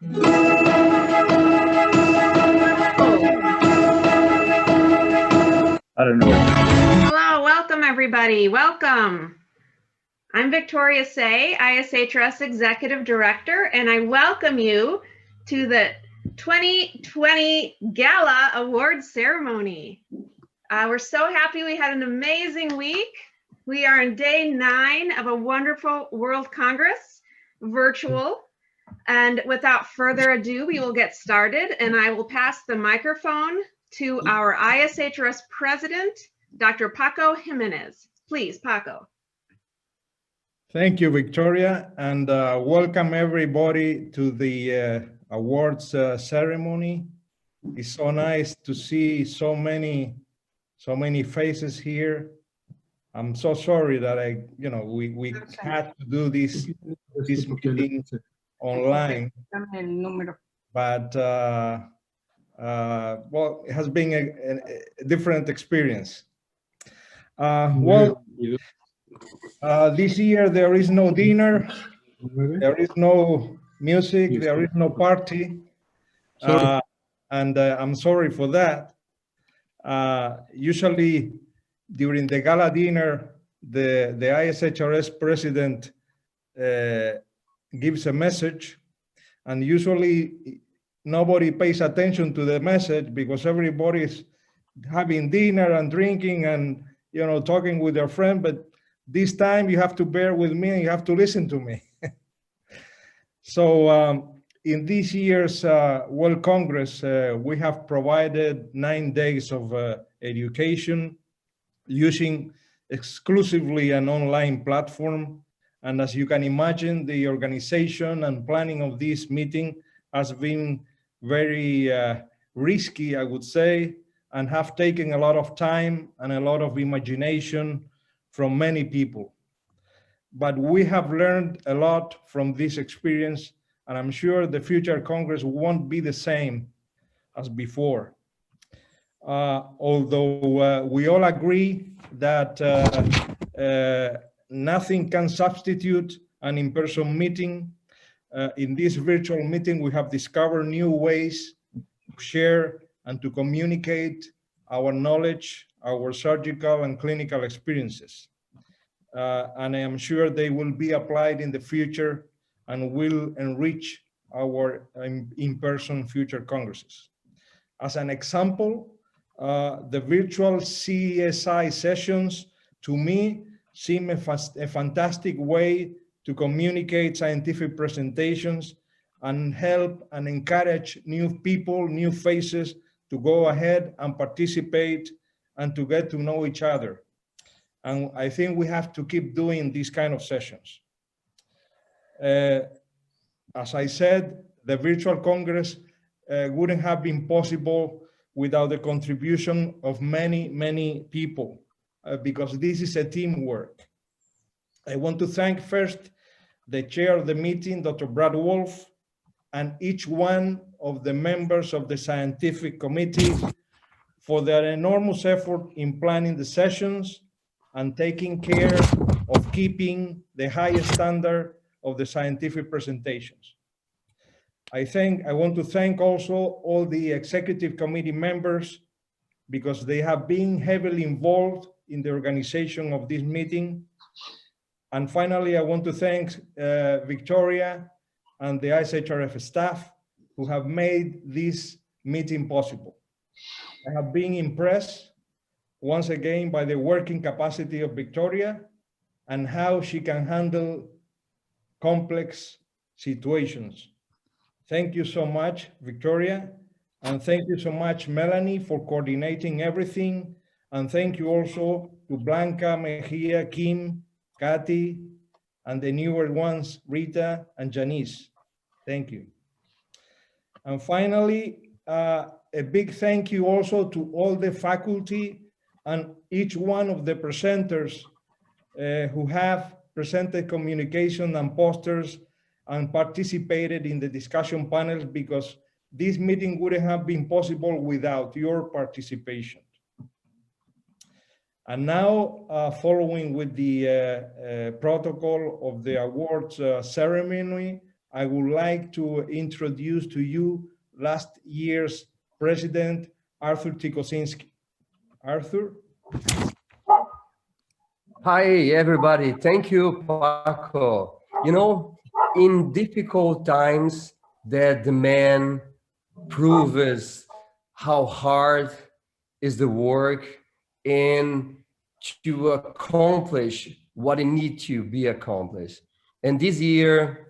I don't know. Hello, welcome everybody. Welcome. I'm Victoria Say, ISHRS Executive Director, and I welcome you to the 2020 Gala Awards Ceremony. We're so happy we had an amazing week. We are in day 9 of a wonderful World Congress, virtual. And without further ado, we will get started, and I will pass the microphone to our ISHRS President, Dr. Paco Jimenez. Please, Paco. Thank you, Victoria, and welcome everybody to the awards ceremony. It's so nice to see so many faces here. I'm so sorry that we had to do this meeting online, but well, it has been a different experience. This year there is no dinner, there is no music, there is no party, and I'm sorry for that. Usually during the gala dinner, the ISHRS president gives a message, and usually nobody pays attention to the message because everybody's having dinner and drinking and talking with their friend. But this time you have to bear with me and you have to listen to me. So in this year's World Congress, we have provided 9 days of education using exclusively an online platform. And as you can imagine, the organization and planning of this meeting has been very risky, I would say, and have taken a lot of time and a lot of imagination from many people. But we have learned a lot from this experience, and I'm sure the future Congress won't be the same as before. Although we all agree that nothing can substitute an in-person meeting, in this virtual meeting we have discovered new ways to share and to communicate our knowledge, our surgical and clinical experiences. And I am sure they will be applied in the future and will enrich our in-person future congresses. As an example, the virtual CSI sessions to me seem a fantastic way to communicate scientific presentations and help and encourage new people, new faces to go ahead and participate and to get to know each other. And I think we have to keep doing these kind of sessions. As I said, the virtual Congress wouldn't have been possible without the contribution of many people, because this is a teamwork. I want to thank first the chair of the meeting, Dr. Brad Wolfe, and each one of the members of the scientific committee for their enormous effort in planning the sessions and taking care of keeping the highest standard of the scientific presentations. I want to thank also all the executive committee members because they have been heavily involved in the organization of this meeting. And finally, I want to thank Victoria and the ISHRS staff who have made this meeting possible. I have been impressed once again by the working capacity of Victoria and how she can handle complex situations. Thank you so much, Victoria. And thank you so much, Melanie, for coordinating everything. And thank you also to Blanca, Mejia, Kim, Kathy, and the newer ones, Rita and Janice. Thank you. And finally, a big thank you also to all the faculty and each one of the presenters who have presented communication and posters and participated in the discussion panels, because this meeting wouldn't have been possible without your participation. And now, following with the protocol of the awards ceremony, I would like to introduce to you last year's president, Arthur T. Kozinski. Arthur? Hi, everybody. Thank you, Paco. You know, in difficult times, that the man proves how hard is the work and to accomplish what it needs to be accomplished. And this year,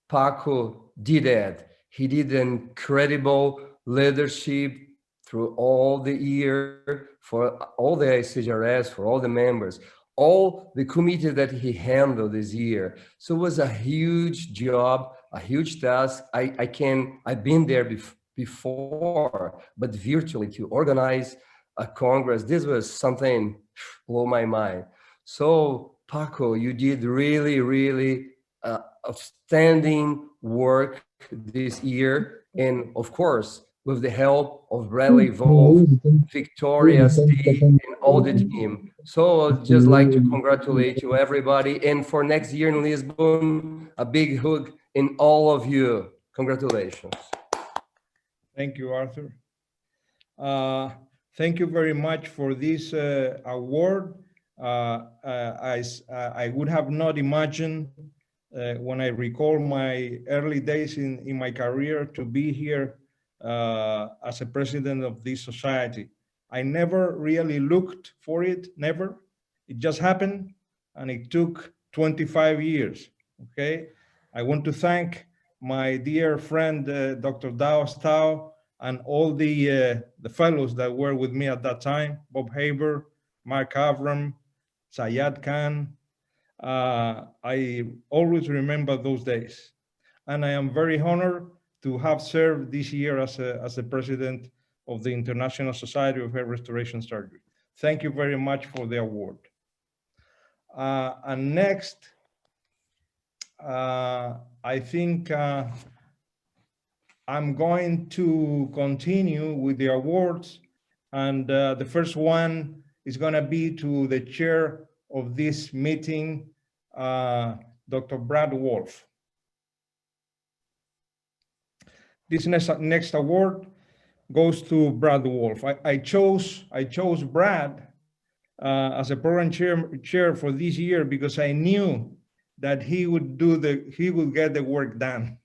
Paco did that. He did incredible leadership through all the year for all the ISHRS, for all the members, all the committee that he handled this year. So it was a huge job, a huge task. I've been there before, but virtually to organize a Congress, this was something blow my mind. So Paco, you did really, really outstanding work this year. And of course, with the help of Brad Wolfe, Victoria, Steve, and all the team. So I'd just like to congratulate you, everybody. And for next year in Lisbon, a big hug in all of you. Congratulations. Thank you, Arthur. Thank you very much for this award. I would have not imagined when I recall my early days in my career to be here as a president of this society. I never really looked for it, never. It just happened, and it took 25 years, okay? I want to thank my dear friend, Dr. Dao Stao, and all the fellows that were with me at that time, Bob Haber, Mark Avram, Sayed Khan. I always remember those days. And I am very honored to have served this year as the president of the International Society of Hair Restoration Surgery. Thank you very much for the award. And next, I think I'm going to continue with the awards. And the first one is going to be to the chair of this meeting, Dr. Brad Wolfe. This next award goes to Brad Wolfe. I chose Brad as a program chair for this year because I knew that he would get the work done,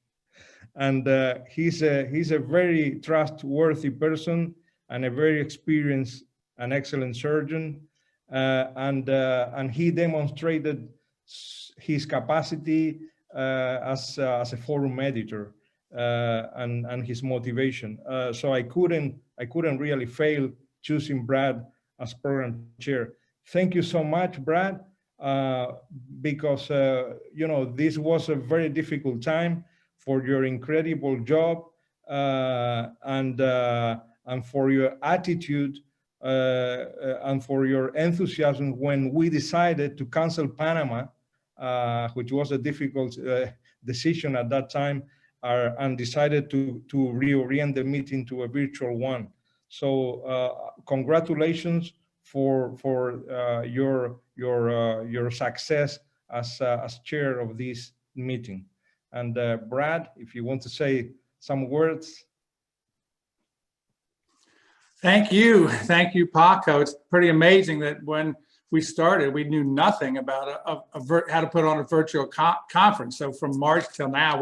and he's a very trustworthy person and a very experienced and excellent surgeon, and he demonstrated his capacity as a forum editor. And his motivation. So I couldn't really fail choosing Brad as program chair. Thank you so much, Brad, because you know, this was a very difficult time for your incredible job and for your attitude and for your enthusiasm when we decided to cancel Panama, which was a difficult decision at that time. And decided to reorient the meeting to a virtual one. So congratulations for your success as chair of this meeting. And Brad, if you want to say some words. Thank you, Paco. It's pretty amazing that when we started, we knew nothing about how to put on a virtual conference. So from March till now,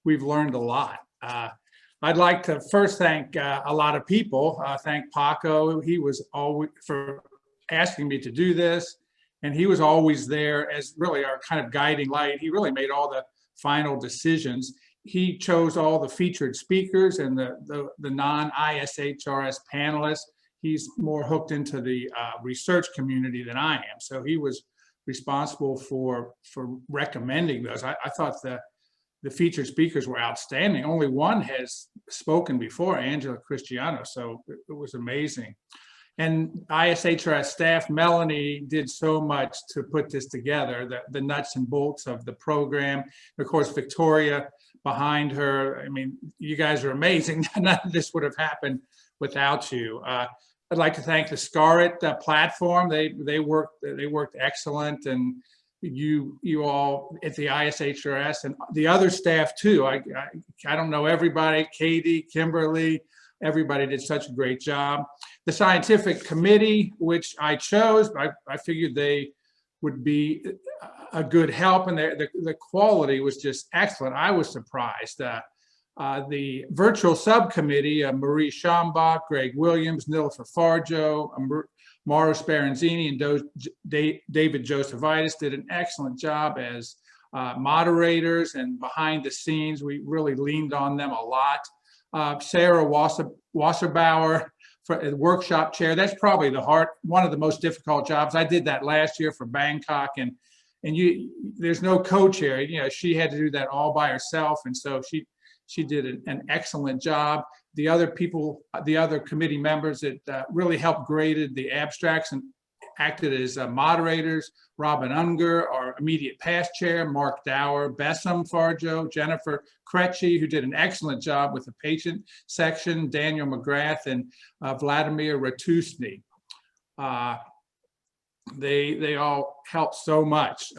we've learned a lot. I'd like to first thank a lot of people. Thank Paco. He was always for asking me to do this, and he was always there as really our kind of guiding light. He really made all the final decisions. He chose all the featured speakers and the non-ISHRS panelists. He's more hooked into the research community than I am, so he was responsible for recommending those. I thought the featured speakers were outstanding. Only one has spoken before, Angela Cristiano, so it was amazing. And ISHRS staff, Melanie did so much to put this together, the nuts and bolts of the program. Of course, Victoria behind her. I mean, you guys are amazing. None of this would have happened without you. I'd like to thank the SCARIT platform. They worked excellent, and you all at the ISHRS and the other staff too. I don't know everybody, Katie, Kimberly, everybody did such a great job. The scientific committee, which I chose, I figured they would be a good help, and the quality was just excellent. I was surprised. The virtual subcommittee, Marie Schambach, Greg Williams, Nilüfer Farjo, Mauro Speranzini, and David Josephitis did an excellent job as moderators, and behind the scenes, we really leaned on them a lot. Sarah Wasserbauer, for workshop chair, that's probably one of the most difficult jobs. I did that last year for Bangkok, and there's no co-chair. You know, she had to do that all by herself, and so she did an excellent job. The other people, the other committee members that really helped graded the abstracts and acted as moderators: Robin Unger, our immediate past chair, Mark Dower, Bessem Farjo, Jennifer Kretschy, who did an excellent job with the patient section, Daniel McGrath, and Vladimir Ratusny. They all helped so much.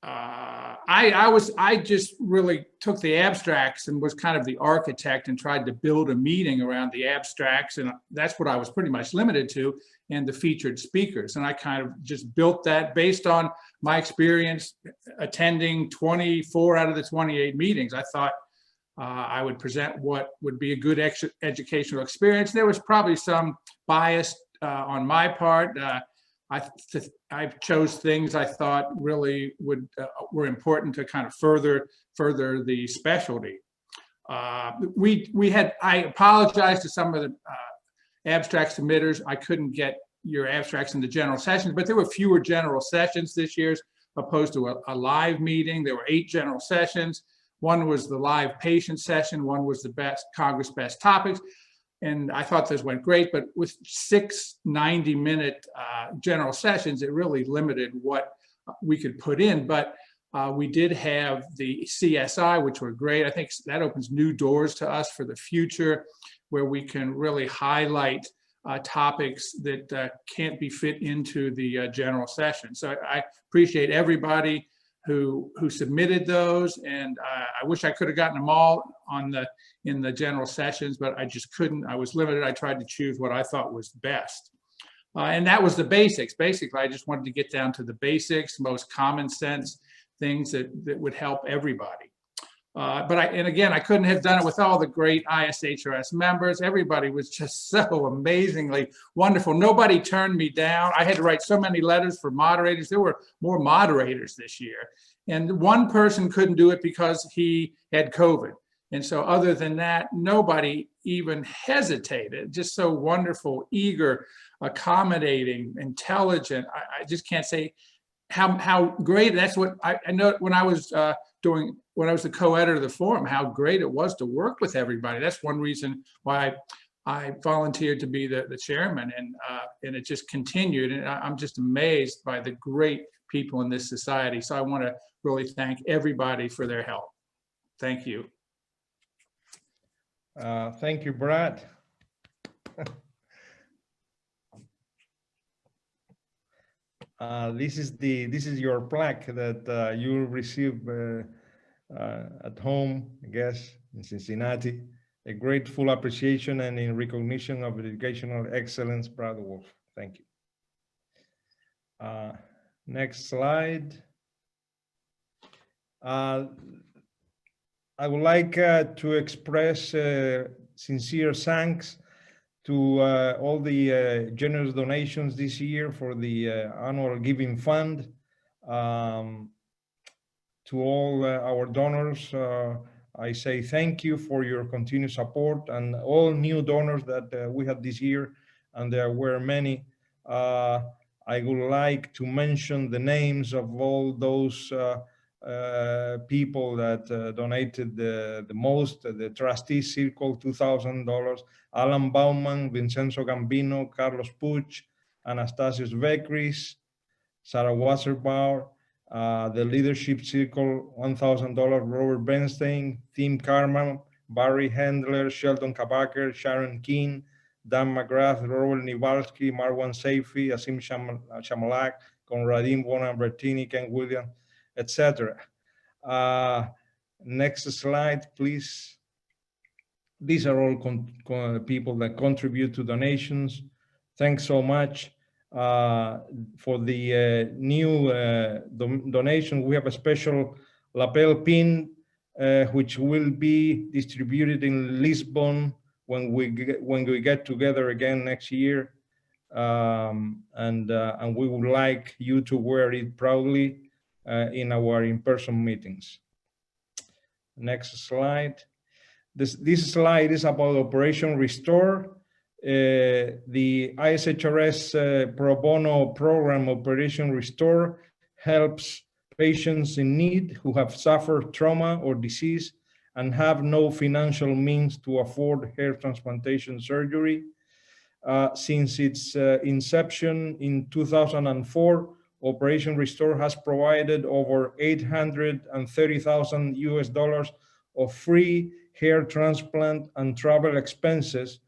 I just really took the abstracts and was kind of the architect and tried to build a meeting around the abstracts, and that's what I was pretty much limited to, and the featured speakers. And I kind of just built that based on my experience attending 24 out of the 28 meetings. I thought I would present what would be a good educational experience. There was probably some bias on my part. I chose things I thought really were important to kind of further the specialty. I apologize to some of the abstract submitters. I couldn't get your abstracts into general sessions, but there were fewer general sessions this year opposed to a live meeting. There were 8 general sessions. One was the live patient session. One was the Congress best topics. And I thought this went great, but with 6 90-minute general sessions, it really limited what we could put in. But we did have the CSI, which were great. I think that opens new doors to us for the future, where we can really highlight topics that can't be fit into the general session. So I appreciate everybody who submitted those, and I wish I could have gotten them all in the general sessions, but I just couldn't. I was limited. I tried to choose what I thought was best, and that was the basics. Basically, I just wanted to get down to the basics, most common sense things that would help everybody. And again, I couldn't have done it with all the great ISHRS members. Everybody was just so amazingly wonderful. Nobody turned me down. I had to write so many letters for moderators. There were more moderators this year. And one person couldn't do it because he had COVID. And so other than that, nobody even hesitated. Just so wonderful, eager, accommodating, intelligent. I just can't say how great. That's what I know when I was when I was the co-editor of the forum, how great it was to work with everybody. That's one reason why I volunteered to be the chairman, and it just continued. And I'm just amazed by the great people in this society. So I want to really thank everybody for their help. Thank you. Thank you, Brad. This is your plaque that you'll receive at home, I guess, in Cincinnati. A grateful appreciation and in recognition of educational excellence, Brad Wolfe. Thank you. Next slide. I would like to express sincere thanks to all the generous donations this year for the annual giving fund. To all our donors, I say thank you for your continued support, and all new donors that we had this year, and there were many. I would like to mention the names of all those people that donated the most. The Trustee Circle, $2,000, Alan Bauman, Vincenzo Gambino, Carlos Puig, Anastasius Vekris, Sarah Wasserbauer, the Leadership Circle, $1,000, Robert Bernstein, Tim Carman, Barry Handler, Sheldon Kabaker, Sharon Keene, Dan McGrath, Robert Nivalsky, Marwan Saifi, Asim Shamalak, Conradin, Bonabertini, Ken Williams, etc. Next slide, please. These are all people that contribute to donations. Thanks so much for the new donation. We have a special lapel pin which will be distributed in Lisbon when we get together again next year, and we would like you to wear it proudly in our in-person meetings. Next slide. This slide is about Operation Restore. The ISHRS pro bono program Operation Restore helps patients in need who have suffered trauma or disease and have no financial means to afford hair transplantation surgery. Since its inception in 2004, Operation Restore has provided over $830,000 US of free hair transplant and travel expenses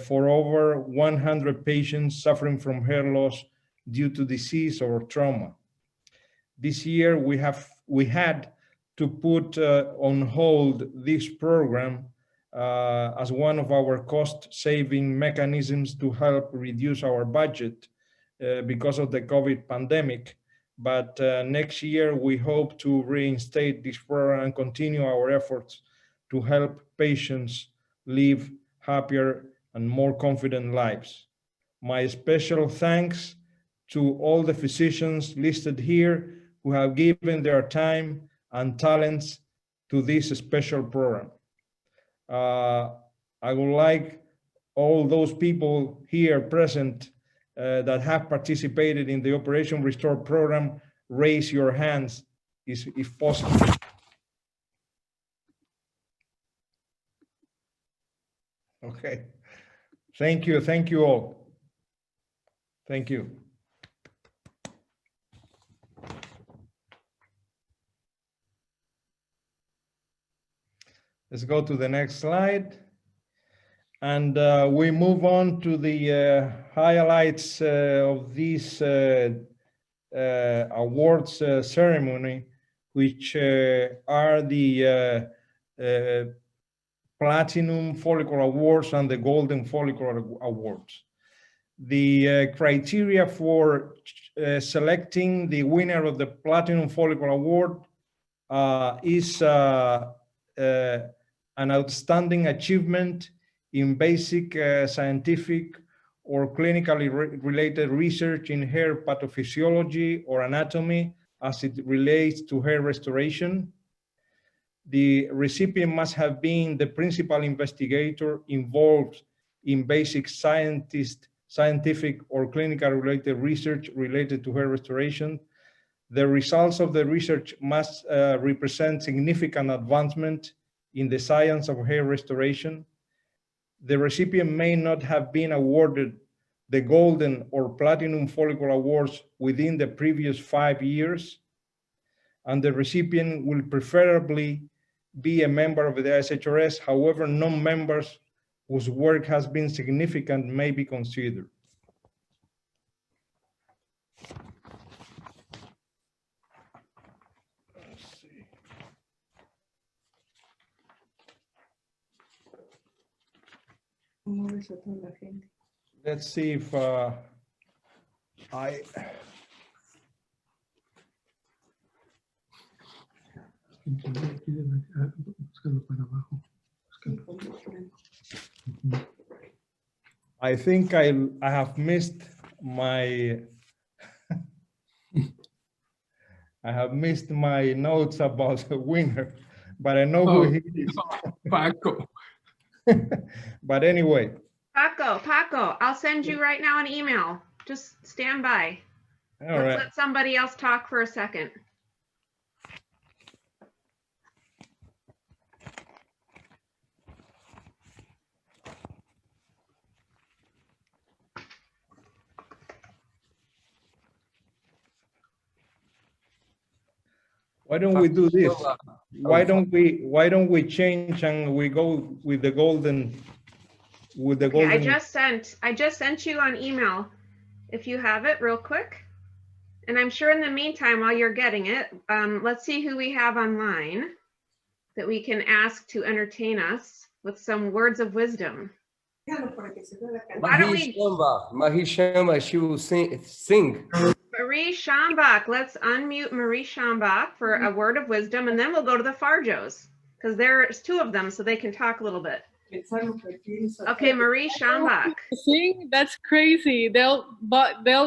for over 100 patients suffering from hair loss due to disease or trauma. This year, we had to put on hold this program as one of our cost-saving mechanisms to help reduce our budget because of the COVID pandemic. But next year, we hope to reinstate this program and continue our efforts to help patients live happier and more confident lives. My special thanks to all the physicians listed here who have given their time and talents to this special program. I would like all those people here present that have participated in the Operation Restore program, raise your hands if possible. Okay, thank you all. Thank you. Let's go to the next slide. And we move on to the highlights of this awards ceremony, which are the Platinum Follicle Awards and the Golden Follicle Awards. The criteria for selecting the winner of the Platinum Follicle Award is an outstanding achievement in basic scientific or clinically related research in hair pathophysiology or anatomy as it relates to hair restoration. The recipient must have been the principal investigator involved in basic scientific or clinical related research related to hair restoration. The results of the research must represent significant advancement in the science of hair restoration. The recipient may not have been awarded the Golden or Platinum Follicle Awards within the previous 5 years, and the recipient will preferably be a member of the ISHRS. However, non-members whose work has been significant may be considered. Let's see if I think I have missed my I have missed my notes about the winner, but I know who he is. Paco. But anyway. Paco, I'll send you right now an email. Just stand by. All right. Let somebody else talk for a second. Why don't we do this? Why don't we change and we go with the golden? Okay, I just sent you on email if you have it real quick, And I'm sure in the meantime, while you're getting it, let's see who we have online that we can ask to entertain us with some words of wisdom. Why don't we? Marie Shamba, she will sing. Marie Schambach, let's unmute Marie Schambach for a word of wisdom, and then we'll go to the Farjos, because there's two of them, so they can talk a little bit. Okay, Marie Schambach. See, that's crazy. They'll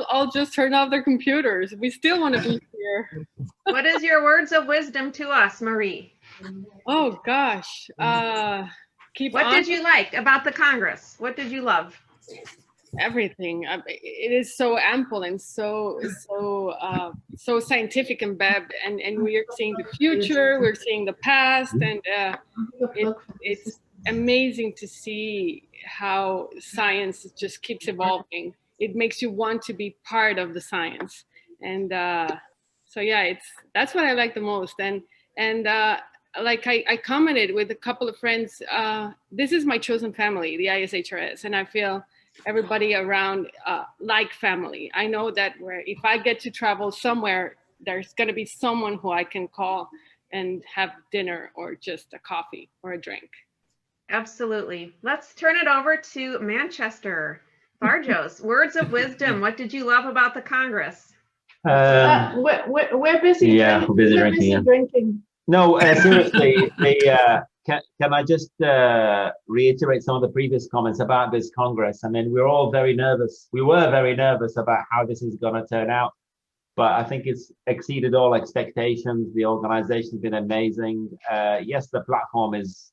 all just turn off their computers. We still want to be here. What is your words of wisdom to us, Marie? Oh gosh. What did you like about the Congress? What did you love? Everything. It is so ample and so scientific and we're seeing the future, we're seeing the past, and it's amazing to see how science just keeps evolving. It makes you want to be part of the science, and so yeah, that's what I like the most. And like I commented with a couple of friends, this is my chosen family, the ISHRS, and I feel everybody around like family. I know that if I get to travel somewhere, there's going to be someone who I can call and have dinner or just a coffee or a drink. Absolutely. Let's turn it over to Manchester. Farjos, words of wisdom. What did you love about the Congress? We're busy. Yeah, we're busy drinking. No, seriously, can I just reiterate some of the previous comments about this Congress? I mean, we're all very nervous. We were very nervous about how this is going to turn out, but I think it's exceeded all expectations. The organization's been amazing. Yes, the platform is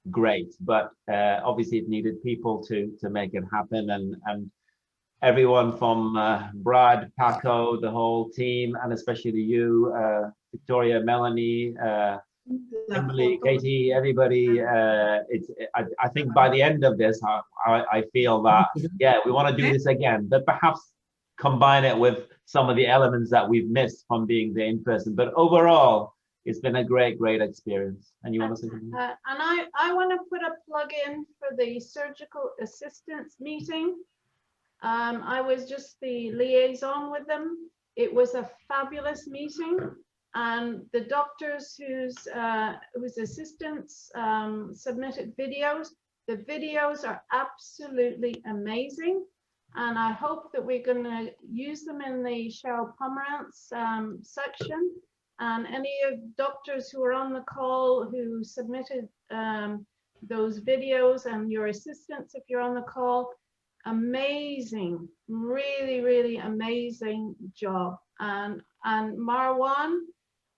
great, but obviously it needed people to make it happen, and everyone from Brad, Paco, the whole team, and especially you, Victoria, Melanie, Emily, Katie, everybody. I think by the end of this, I feel that, yeah, we want to do this again, but perhaps combine it with some of the elements that we've missed from being there in person. But overall, it's been a great experience. And you want to say something? And I want to put a plug in for the surgical assistants meeting. I was just the liaison with them. It was a fabulous meeting, and the doctors whose assistants submitted videos. The videos are absolutely amazing, and I hope that we're going to use them in the Cheryl Pomerantz section. And any of doctors who are on the call who submitted those videos, and your assistants if you're on the call, amazing, really amazing job. And Marwan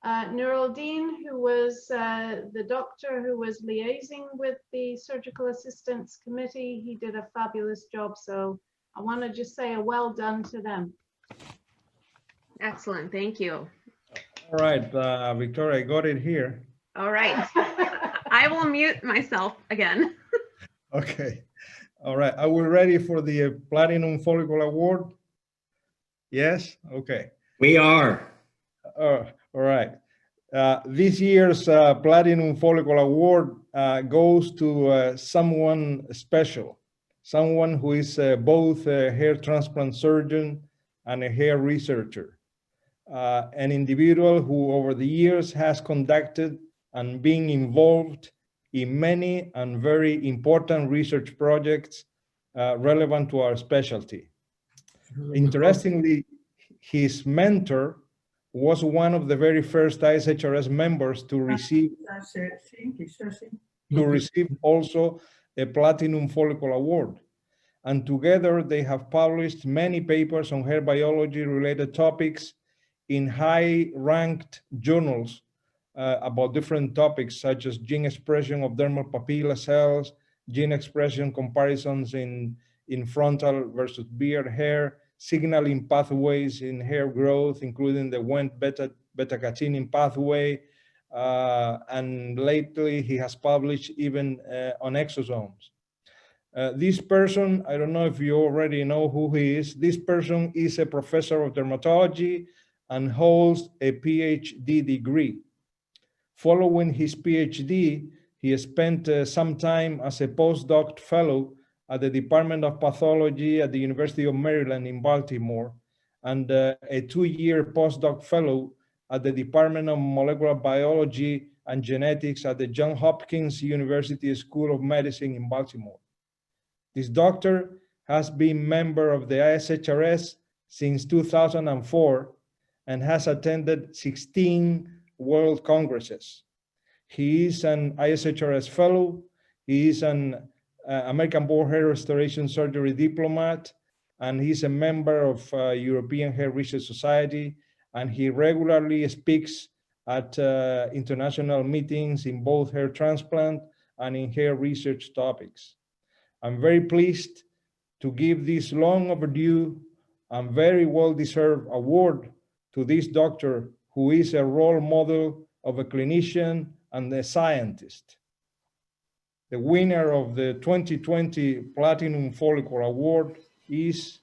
Nuruddin, who was the doctor who was liaising with the surgical assistants committee, he did a fabulous job. So I want to just say a well done to them. Excellent, thank you. All right, Victoria, I got it here. All right, I will mute myself again. Okay. All right. Are we ready for the Platinum Follicle Award? Yes? Okay. We are. All right. This year's Platinum Follicle Award goes to someone special, someone who is both a hair transplant surgeon and a hair researcher, an individual who over the years has conducted and been involved in many and very important research projects relevant to our specialty. Interestingly, his mentor was one of the very first ISHRS members to receive also a Platinum Follicle Award. And together they have published many papers on hair biology related topics in high-ranked journals about different topics such as gene expression of dermal papilla cells, gene expression comparisons in frontal versus beard hair, signaling pathways in hair growth, including the Wnt beta-catenin pathway, and lately he has published even on exosomes. This person, I don't know if you already know who he is. This person is a professor of dermatology and holds a PhD degree. Following his PhD, he spent some time as a postdoc fellow at the Department of Pathology at the University of Maryland in Baltimore, and a 2-year postdoc fellow at the Department of Molecular Biology and Genetics at the Johns Hopkins University School of Medicine in Baltimore. This doctor has been member of the ISHRS since 2004 and has attended 16 World Congresses. He is an ISHRS fellow. He is an American Bone Hair Restoration Surgery diplomat, and he's a member of European Hair Research Society, and he regularly speaks at international meetings in both hair transplant and in hair research topics. I'm very pleased to give this long overdue and very well-deserved award to this doctor, who is a role model of a clinician and a scientist. The winner of the 2020 Platinum Follicle Award is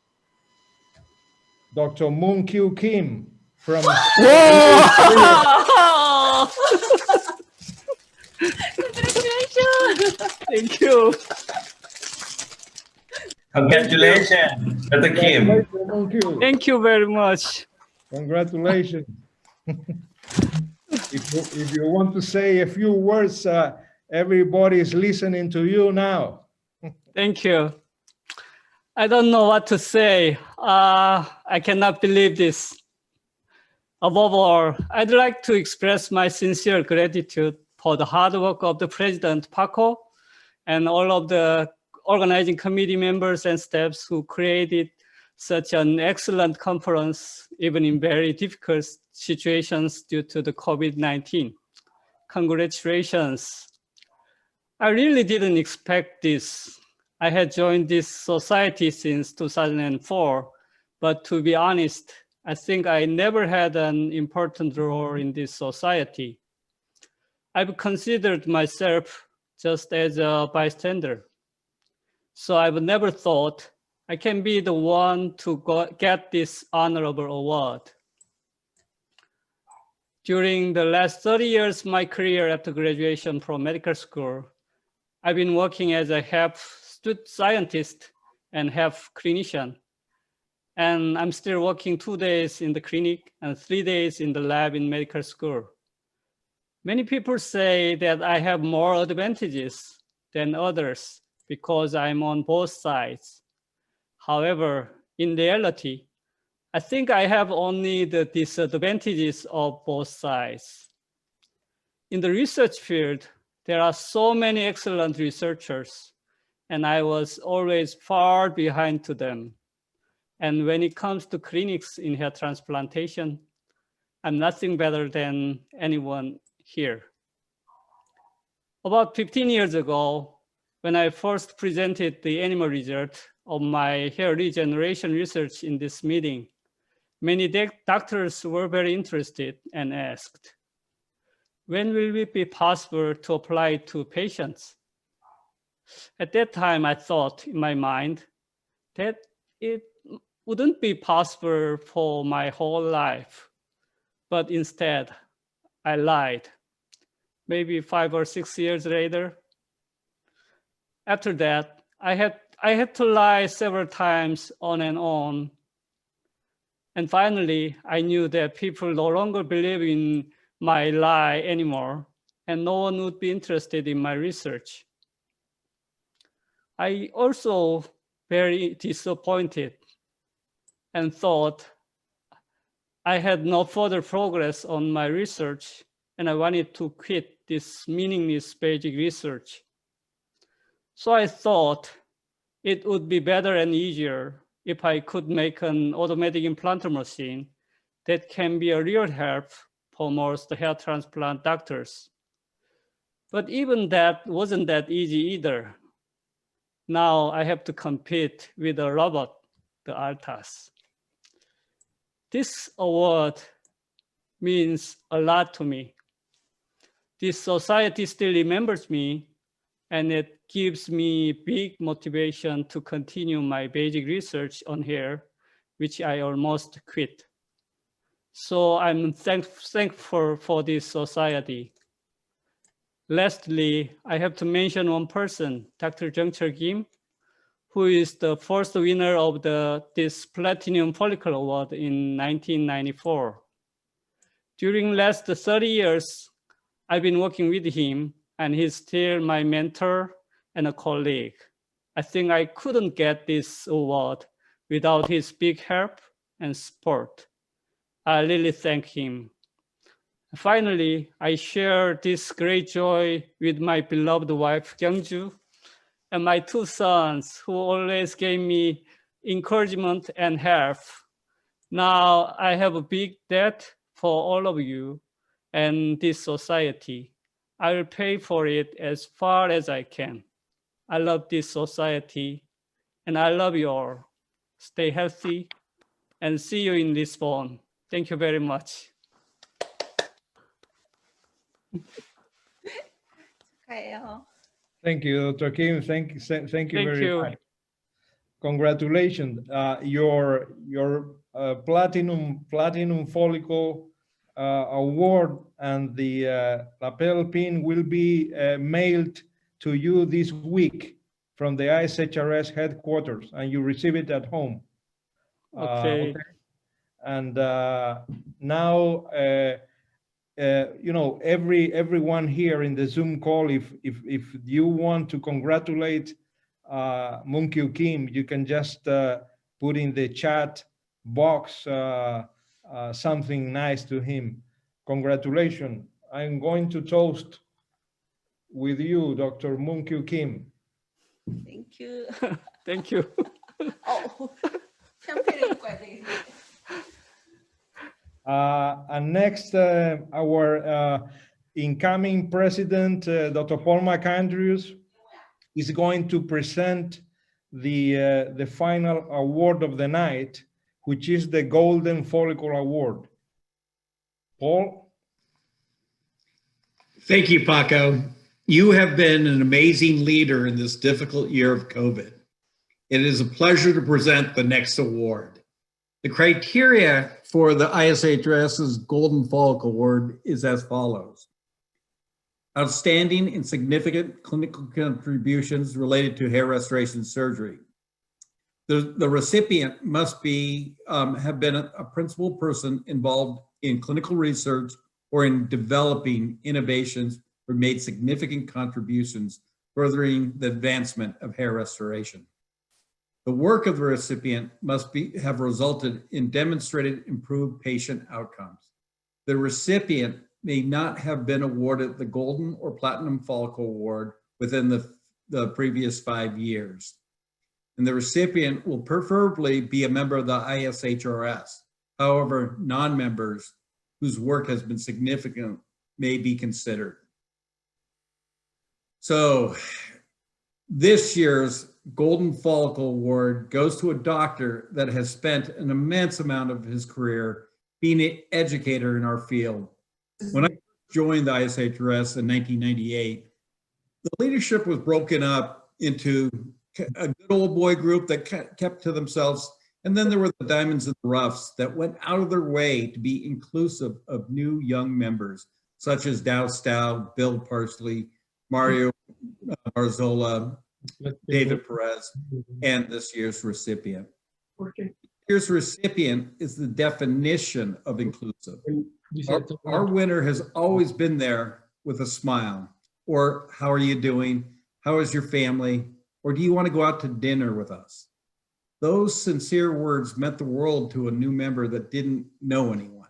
Dr. Moon Kyu Kim from Thank you. Congratulations, Dr. Kim. Thank you very much. Congratulations. If you want to say a few words, everybody is listening to you now. Thank you. I don't know what to say. I cannot believe this. Above all, I'd like to express my sincere gratitude for the hard work of the President Paco and all of the organizing committee members and staffs who created such an excellent conference, even in very difficult situations due to the COVID-19. Congratulations. I really didn't expect this. I had joined this society since 2004, but to be honest, I think I never had an important role in this society. I've considered myself just as a bystander. So I've never thought I can be the one to get this honorable award. During the last 30 years of my career after graduation from medical school, I've been working as a half scientist and half clinician. And I'm still working 2 days in the clinic and 3 days in the lab in medical school. Many people say that I have more advantages than others because I'm on both sides. However, in reality, I think I have only the disadvantages of both sides. In the research field, there are so many excellent researchers, and I was always far behind to them. And when it comes to clinics in hair transplantation, I'm nothing better than anyone here. About 15 years ago, when I first presented the animal result of my hair regeneration research in this meeting, many doctors were very interested and asked, when will it be possible to apply it to patients? At that time, I thought in my mind that it wouldn't be possible for my whole life, but instead, I lied. Maybe 5 or 6 years later. After that, I had to lie several times on and on. And finally, I knew that people no longer believe in my lie anymore, and no one would be interested in my research. I also very disappointed and thought I had no further progress on my research, and I wanted to quit this meaningless basic research. So I thought it would be better and easier if I could make an automatic implanter machine that can be a real help for most hair transplant doctors. But even that wasn't that easy either. Now I have to compete with a robot, the Altas. This award means a lot to me. This society still remembers me, and it gives me big motivation to continue my basic research on hair, which I almost quit. So I'm thankful for this society. Lastly, I have to mention one person, Dr. Jung-Chul Kim, who is the first winner of this Platinum Follicle Award in 1994. During last 30 years, I've been working with him, and he's still my mentor and a colleague. I think I couldn't get this award without his big help and support. I really thank him. Finally, I share this great joy with my beloved wife, Kyungju, and my two sons, who always gave me encouragement and help. Now I have a big debt for all of you and this society. I will pay for it as far as I can. I love this society, and I love you all. Stay healthy, and see you in Lisbon. Thank you very much. Thank you, Dr. Kim. Thank you Thank very you. much. Congratulations. Your platinum follicle award and the lapel pin will be mailed to you this week from the ISHRS headquarters, and you receive it at home. Okay. And now, you know, everyone here in the Zoom call, if you want to congratulate Moon-Kyu Kim, you can just put in the chat box something nice to him. Congratulations. I'm going to toast with you, Dr. Moon-Kyu Kim. Thank you. Thank you. Oh, 샴페인 꽈리. And next, our incoming president, Dr. Paul McAndrews, is going to present the final award of the night, which is the Golden Follicle Award. Paul? Thank you, Paco. You have been an amazing leader in this difficult year of COVID. It is a pleasure to present the next award. The criteria for the ISHRS's Golden Follicle Award is as follows. Outstanding and significant clinical contributions related to hair restoration surgery. The recipient must be have been a principal person involved in clinical research or in developing innovations or made significant contributions furthering the advancement of hair restoration. The work of the recipient must have resulted in demonstrated improved patient outcomes. The recipient may not have been awarded the Golden or Platinum Follicle Award within the previous 5 years. And the recipient will preferably be a member of the ISHRS. However, non-members whose work has been significant may be considered. So this year's Golden Follicle Award goes to a doctor that has spent an immense amount of his career being an educator in our field. When I joined the ISHRS in 1998, the leadership was broken up into a good old boy group that kept to themselves, and then there were the diamonds and the roughs that went out of their way to be inclusive of new young members, such as Dow Stow, Bill Parsley, Mario Barzola, David Perez, and this year's recipient. This year's recipient is the definition of inclusive. Our winner has always been there with a smile, or how are you doing? How is your family? Or do you want to go out to dinner with us? Those sincere words meant the world to a new member that didn't know anyone.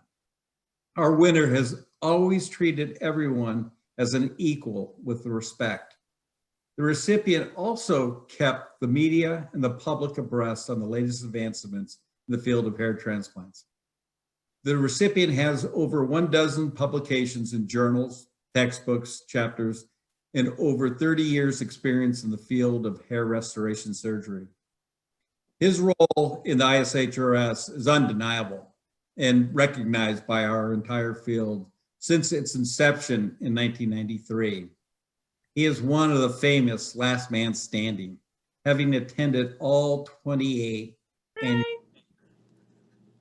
Our winner has always treated everyone as an equal with respect. The recipient also kept the media and the public abreast on the latest advancements in the field of hair transplants. The recipient has over 12 publications in journals, textbooks, chapters, and over 30 years experience in the field of hair restoration surgery. His role in the ISHRS is undeniable and recognized by our entire field since its inception in 1993. He is one of the famous last man standing, having attended all 28 and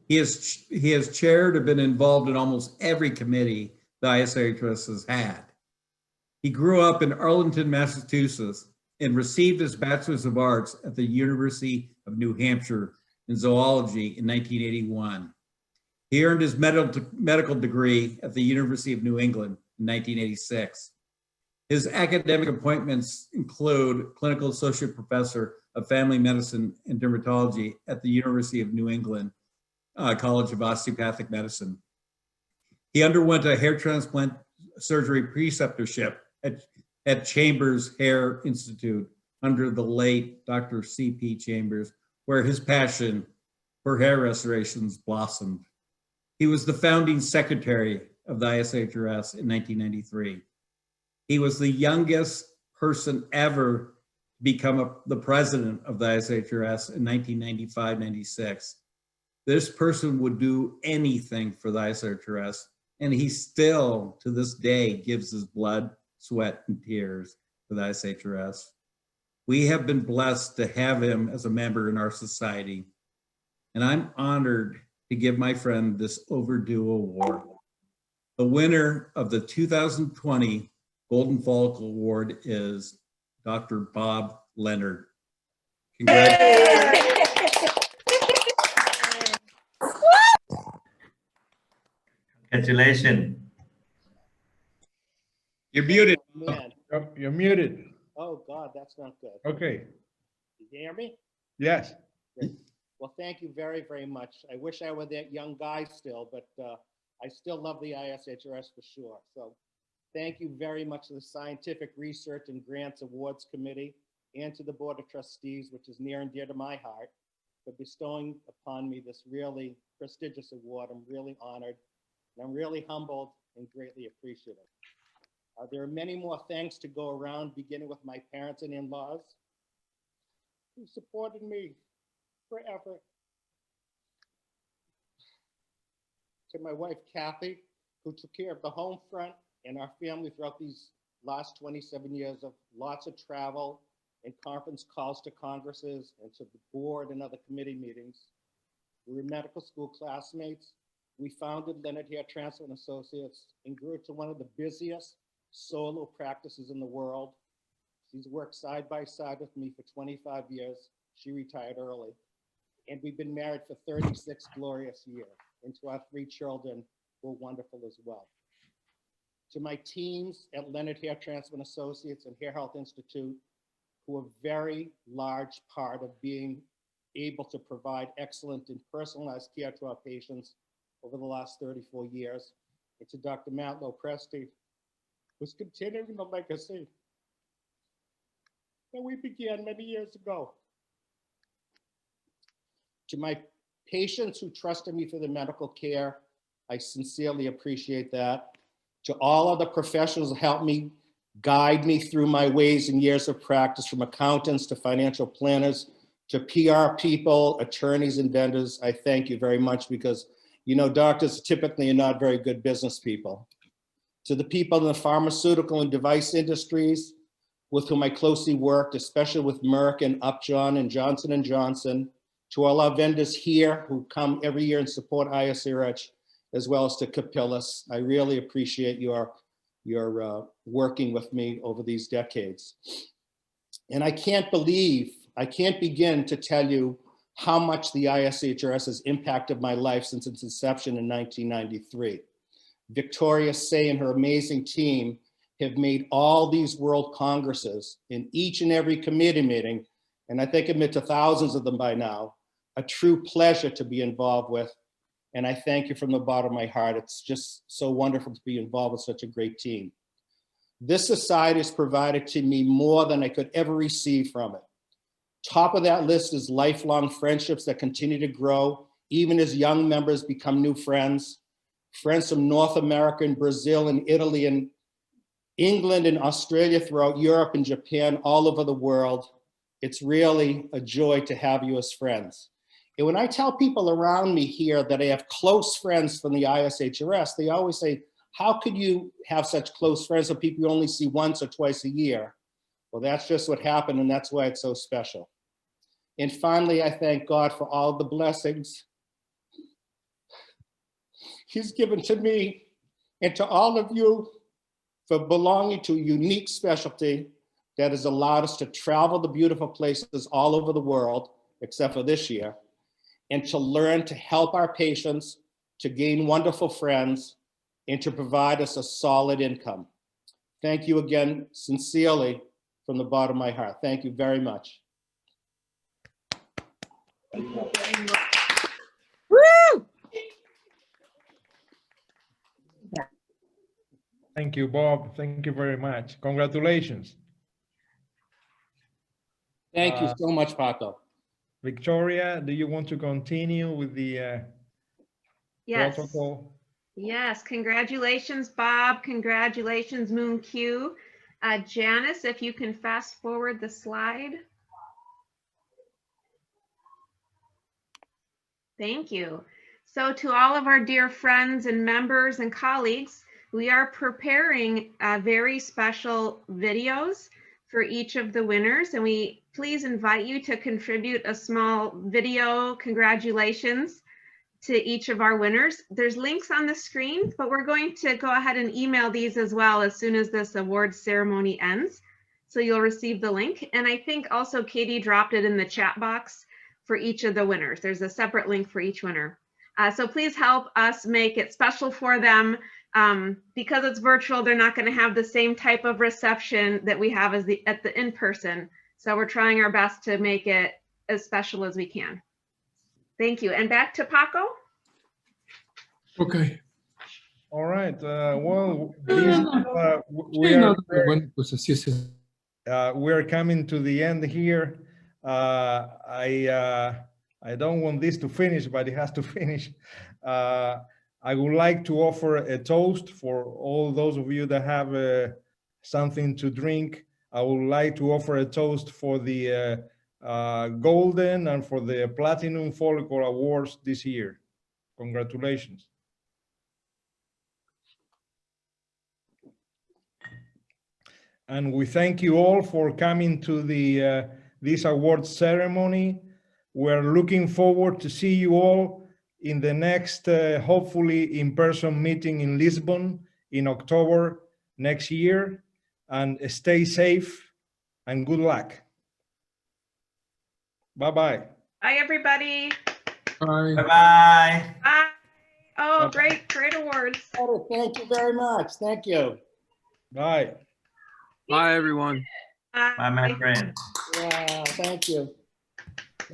he has chaired or been involved in almost every committee the ISHRS has had. He grew up in Arlington, Massachusetts, and received his Bachelor's of Arts at the University of New Hampshire in zoology in 1981. He earned his medical degree at the University of New England in 1986. His academic appointments include clinical associate professor of family medicine and dermatology at the University of New England College of Osteopathic Medicine. He underwent a hair transplant surgery preceptorship at Chambers Hair Institute under the late Dr. C.P. Chambers, where his passion for hair restorations blossomed. He was the founding secretary of the ISHRS in 1993. He was the youngest person ever to become the president of the ISHRS in 1995-96. This person would do anything for the ISHRS, and he still, to this day, gives his blood, sweat, and tears for the ISHRS. We have been blessed to have him as a member in our society, and I'm honored to give my friend this overdue award. The winner of the 2020 Golden Follicle Award is Dr. Bob Leonard. Congratulations. You're muted. Man. You're muted. Oh, God, that's not good. Okay. You hear me? Yes. Great. Well, thank you very, very much. I wish I were that young guy still, but I still love the ISHRS for sure. So thank you very much to the Scientific Research and Grants Awards Committee and to the Board of Trustees, which is near and dear to my heart, for bestowing upon me this really prestigious award. I'm really honored, and I'm really humbled and greatly appreciative. There are many more thanks to go around, beginning with my parents and in-laws who supported me forever. To my wife, Kathy, who took care of the home front and our family throughout these last 27 years of lots of travel and conference calls to congresses and to the board and other committee meetings. We were medical school classmates. We founded Leonard Hair Transplant Associates and grew it to one of the busiest solo practices in the world. She's worked side by side with me for 25 years. She retired early. And we've been married for 36 glorious years. And to our 3 children, who are wonderful as well. To my teams at Leonard Hair Transplant Associates and Hair Health Institute, who are a very large part of being able to provide excellent and personalized care to our patients over the last 34 years. And to Dr. Matlow Presti, who's continuing the legacy that we began many years ago. To my patients who trusted me for their medical care, I sincerely appreciate that. To all other professionals who helped me, guide me through my ways and years of practice, from accountants to financial planners, to PR people, attorneys and vendors, I thank you very much, because you know, doctors typically are not very good business people. To the people in the pharmaceutical and device industries with whom I closely worked, especially with Merck and Upjohn and Johnson & Johnson, to all our vendors here who come every year and support ISHRS, as well as to Capillus. I really appreciate your working with me over these decades. And I can't begin to tell you how much the ISHRS has impacted my life since its inception in 1993. Victoria Say and her amazing team have made all these world congresses in each and every committee meeting, and I think admit to thousands of them by now, a true pleasure to be involved with. And I thank you from the bottom of my heart. It's just so wonderful to be involved with such a great team. This society has provided to me more than I could ever receive from it. Top of that list is lifelong friendships that continue to grow, even as young members become new friends. Friends from North America and Brazil and Italy and England and Australia, throughout Europe and Japan, all over the world. It's really a joy to have you as friends. And when I tell people around me here that I have close friends from the ISHRS, they always say, how could you have such close friends with people you only see once or twice a year? Well, that's just what happened, and that's why it's so special. And finally, I thank God for all the blessings He's given to me and to all of you for belonging to a unique specialty that has allowed us to travel to beautiful places all over the world, except for this year, and to learn to help our patients, to gain wonderful friends, and to provide us a solid income. Thank you again, sincerely, from the bottom of my heart. Thank you very much. Woo! Thank you, Bob. Thank you very much. Congratulations. Thank you so much, Paco. Victoria, do you want to continue with the Yes. protocol? Yes, congratulations, Bob. Congratulations, Moon Q. Janice, if you can fast forward the slide. Thank you. So to all of our dear friends and members and colleagues, we are preparing very special videos for each of the winners, and we please invite you to contribute a small video congratulations to each of our winners. There's links on the screen, but we're going to go ahead and email these as well as soon as this awards ceremony ends. So you'll receive the link. And I think also Katie dropped it in the chat box for each of the winners. There's a separate link for each winner. So please help us make it special for them. Because it's virtual, they're not going to have the same type of reception that we have as at the in-person. So we're trying our best to make it as special as we can. Thank you. And back to Paco. Okay. All right. Well, we are coming to the end here. I don't want this to finish, but it has to finish. I would like to offer a toast for all those of you that have something to drink. I would like to offer a toast for the Golden and for the Platinum Follicle Awards this year. Congratulations. And we thank you all for coming to the this awards ceremony. We're looking forward to see you all in the next, hopefully in-person meeting in Lisbon in October next year. And stay safe and good luck. Bye-bye. Bye, everybody. Bye. Bye. Bye. Oh, great awards. Oh, thank you very much. Thank you. Bye. Bye, everyone. Bye. Bye, my friend. Wow, thank you.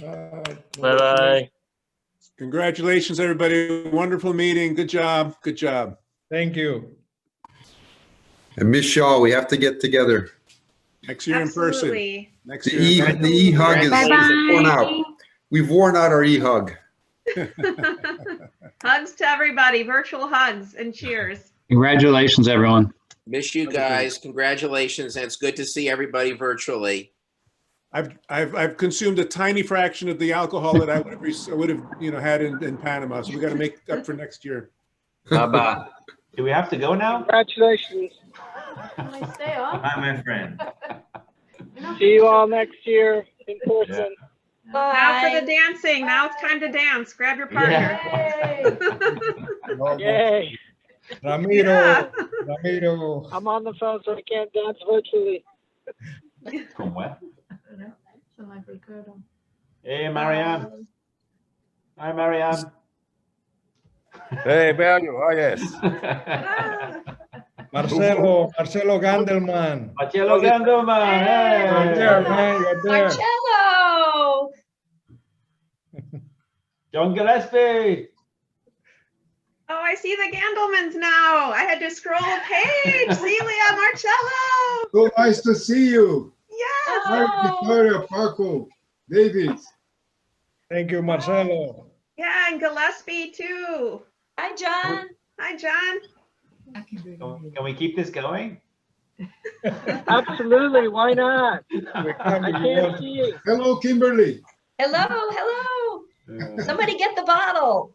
Bye-bye. Congratulations, everybody. Wonderful meeting. Good job. Good job. Thank you. And Miss Shaw, we have to get together. Next year in person. Absolutely. Next year. The e-hug is worn out. We've worn out our e-hug. Hugs to everybody, virtual hugs and cheers. Congratulations, everyone. Miss you guys. Congratulations. And it's good to see everybody virtually. I've consumed a tiny fraction of the alcohol that I would have had in Panama. So we got to make up for next year. Bye-bye. Do we have to go now? Congratulations. Can I stay on? Bye, my friend. See you all next year in person. Yeah. Now for the dancing. Now it's time to dance. Grab your partner. Yay. Yay. Ramiro, Yeah. Ramiro. I'm on the phone, so I can't dance virtually. From where? Ricardo. Hey, Marianne. Hi, Marianne. Hey, Manuel. Oh, yes. Marcelo Gandelman. Marcelo Gandelman. Hey. You're there, man. You're there. Marcello! John Gillespie. Oh, I see the Gandelmans now. I had to scroll a page. Celia, Marcello. So nice to see you. Yes. Hi, Victoria, Paco, David. Thank you, Marcelo. Yeah, and Gillespie too. Hi, John. Hi, John. Can we keep this going? Absolutely. Why not? I can't see you. Hello, Kimberly. Hello, hello. Somebody get the bottle.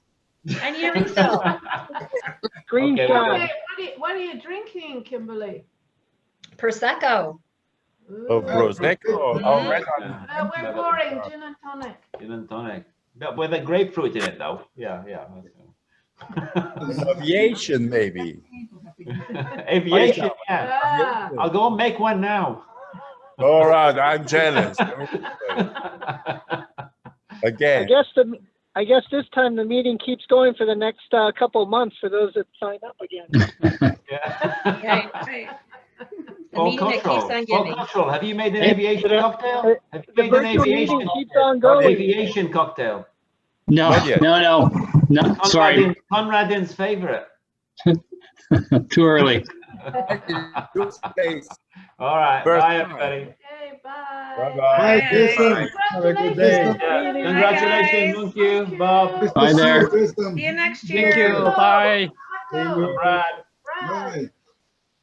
I need a refill. Screenshot. What are you drinking, Kimberly? Prosecco. Oh, Prosecco. Oh, right on. We're pouring gin and tonic. Gin and tonic. But with a grapefruit in it, though. Yeah, yeah. Aviation, maybe. Aviation, yeah. Yeah. I'll go and make one now. All right, I'm jealous. Again. I guess this time the meeting keeps going for the next couple of months for those that sign up again. Right, right. The meeting that keeps on giving. Cultural. Have you made an aviation cocktail? Have you The made an virtual aviation meeting keeps on going. aviation cocktail? No, Not yet. no, sorry, Conradin's favorite. too early. All right. First Bye, time. everybody. Okay, bye. Bye, Jason. Have a good day. Yeah. Congratulations. Thank you, Bob. Bye there. Jason. See you next year. Thank you. Bye. Paco, Brad. Brad,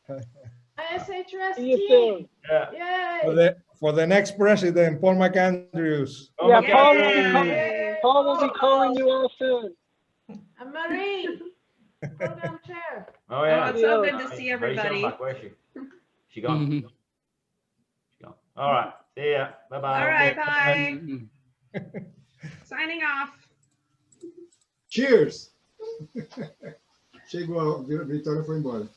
Bye. ISHRS See you team. soon. Yay. For the next president, Paul McAndrews. Yeah, Yay. Paul will be calling you all soon. And Marie, program chair. Oh, yeah. Oh, it's so good to see Mary's everybody. back. Where is she? She gone. Mhm. She gone. All right. See ya. Bye-bye. All right, bye. Signing off. Cheers. Chegou a vitória, foi embora.